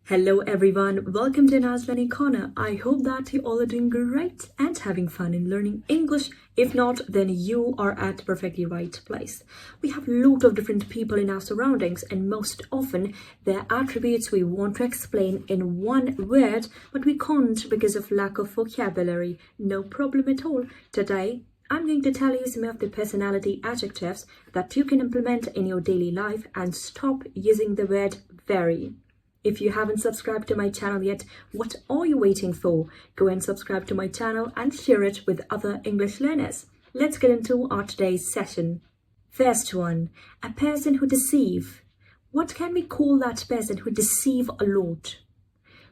Hello everyone, welcome to Na's Learning Corner. I hope that you all are doing great and having fun in learning English. If not, then you are at the perfectly right place. We have a lot of different people in our surroundings, and most often their attributes we want to explain in one word, but we can't because of lack of vocabulary. No problem at all. Today, I'm going to tell you some of the personality adjectives that you can implement in your daily life and stop using the word very. If you haven't subscribed to my channel yet, what are you waiting for? Go and subscribe to my channel and share it with other English learners. Let's get into our today's session. First one, a person who deceives. What can we call that person who deceives a lot?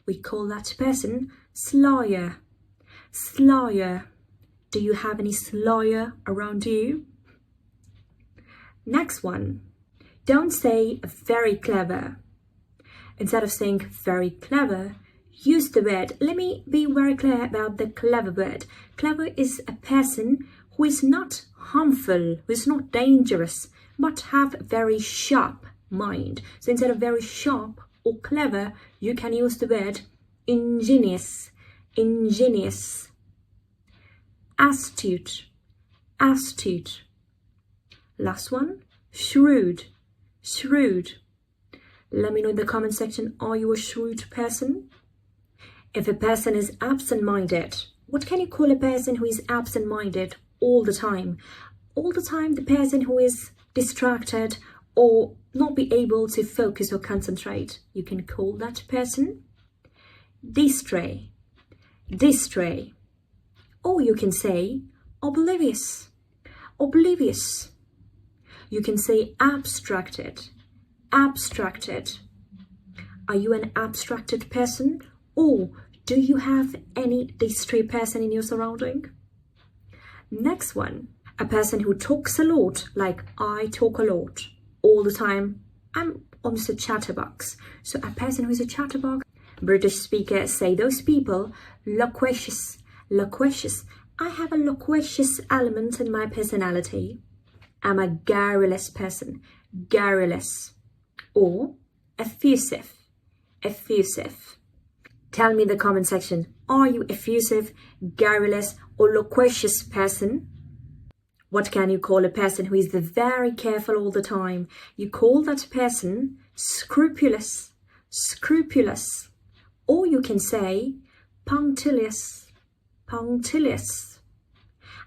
We call that person slayer. Slayer. Do you have any slayer around you? Next one, don't say very clever. Instead of saying very clever, use the word. Let me be very clear about the clever word. Clever is a person who is not harmful, who is not dangerous, but have a very sharp mind. So instead of very sharp or clever, you can use the word ingenious, ingenious. Astute, astute. Last one, shrewd, shrewd. Let me know in the comment section, are you a shrewd person? If a person is absent-minded, what can you call a person who is absent-minded all the time? All the time, the person who is distracted or not be able to focus or concentrate. You can call that person distray, distray. Or you can say oblivious, oblivious. You can say abstracted, abstracted. Are you an abstracted person, or do you have any distray person in your surrounding? Next one, a person who talks a lot, like I talk a lot all the time. I'm almost a chatterbox. So a person who is a chatterbox, British speakers say those people loquacious, loquacious. I have a loquacious element in my personality. I'm a garrulous person, garrulous. Or effusive, effusive. Tell me in the comment section, are you effusive, garrulous or loquacious person? What can you call a person who is very careful all the time? You call that person scrupulous, scrupulous. Or you can say punctilious, punctilious.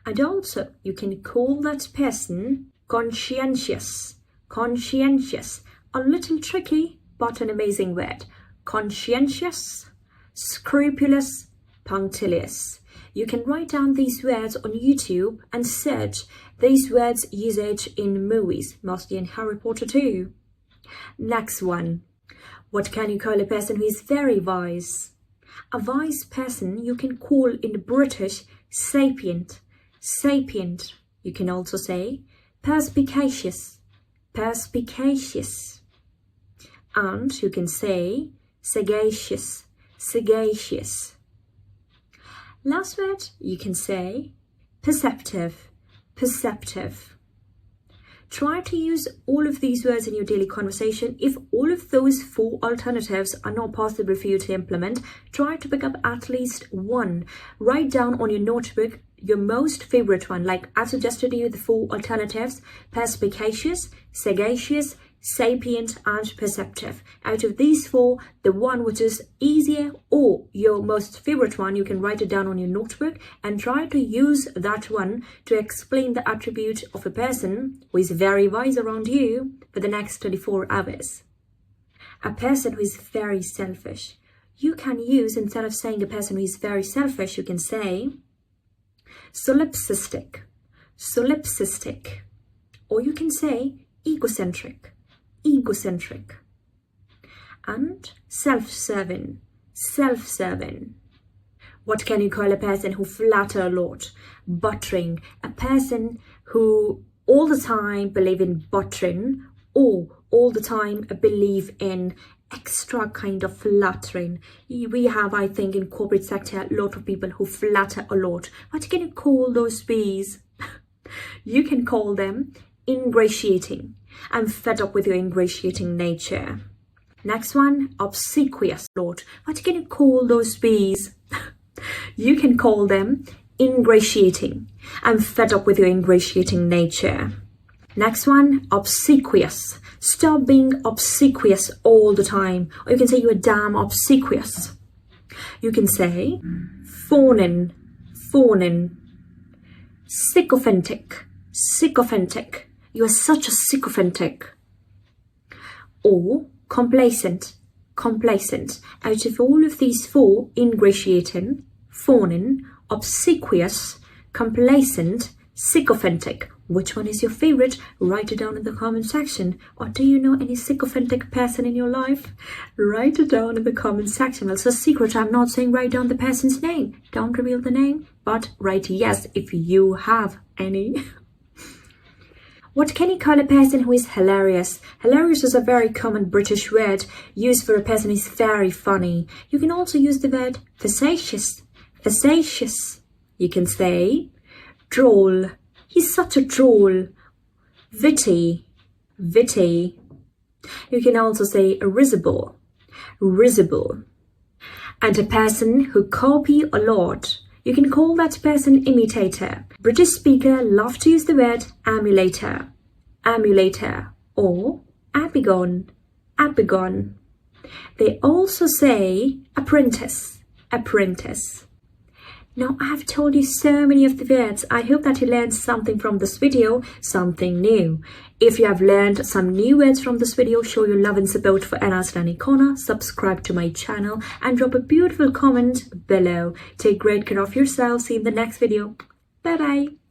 And also you can call that person conscientious, conscientious. A little tricky, but an amazing word. Conscientious, scrupulous, punctilious. You can write down these words on YouTube and search these words' usage in movies, mostly in Harry Potter too. Next one. What can you call a person who is very wise? A wise person you can call in British sapient, sapient. You can also say perspicacious, perspicacious. And you can say sagacious, sagacious. Last word, you can say perceptive, perceptive. Try to use all of these words in your daily conversation. If all of those 4 alternatives are not possible for you to implement, try to pick up at least one. Write down on your notebook your most favorite one. Like I suggested to you the 4 alternatives: perspicacious, sagacious, sapient and perceptive. Out of these 4, the one which is easier or your most favorite one, you can write it down on your notebook and try to use that one to explain the attribute of a person who is very wise around you for the next 24 hours. A person who is very selfish. You can use, instead of saying a person who is very selfish, you can say solipsistic, solipsistic. Or you can say egocentric, egocentric. And self-serving, self-serving. What can you call a person who flatter a lot? Buttering. A person who all the time believe in buttering, or all the time believe in extra kind of flattering. We have, I think, in corporate sector, a lot of people who flatter a lot. What can you call those bees? You can call them ingratiating. I'm fed up with your ingratiating nature. Next one, obsequious. Lord, what can you call those bees? You can call them ingratiating. I'm fed up with your ingratiating nature. Next one, obsequious. Stop being obsequious all the time. Or you can say you are damn obsequious. You can say fawning, fawning. Sycophantic, sycophantic. You are such a sycophantic. Or complacent, complacent. Out of all of these four, ingratiating, fawning, obsequious, complacent, sycophantic, which one is your favorite? Write it down in the comment section. Or do you know any sycophantic person in your life? Write it down in the comment section. Well, it's a secret. I'm not saying write down the person's name. Don't reveal the name, but write yes if you have any. What can you call a person who is hilarious? Hilarious is a very common British word used for a person who is very funny. You can also use the word facetious. Facetious. You can say droll. He's such a droll. Witty. Witty. You can also say risible. Risible. And a person who copy a lot. You can call that person imitator. British speaker love to use the word emulator, emulator, or epigon, epigon. They also say apprentice, apprentice. Now I have told you so many of the words. I hope that you learned something from this video, something new. If you have learned some new words from this video, show your love and support for Anna's Learning Corner, subscribe to my channel and drop a beautiful comment below. Take great care of yourself. See you in the next video. Bye bye.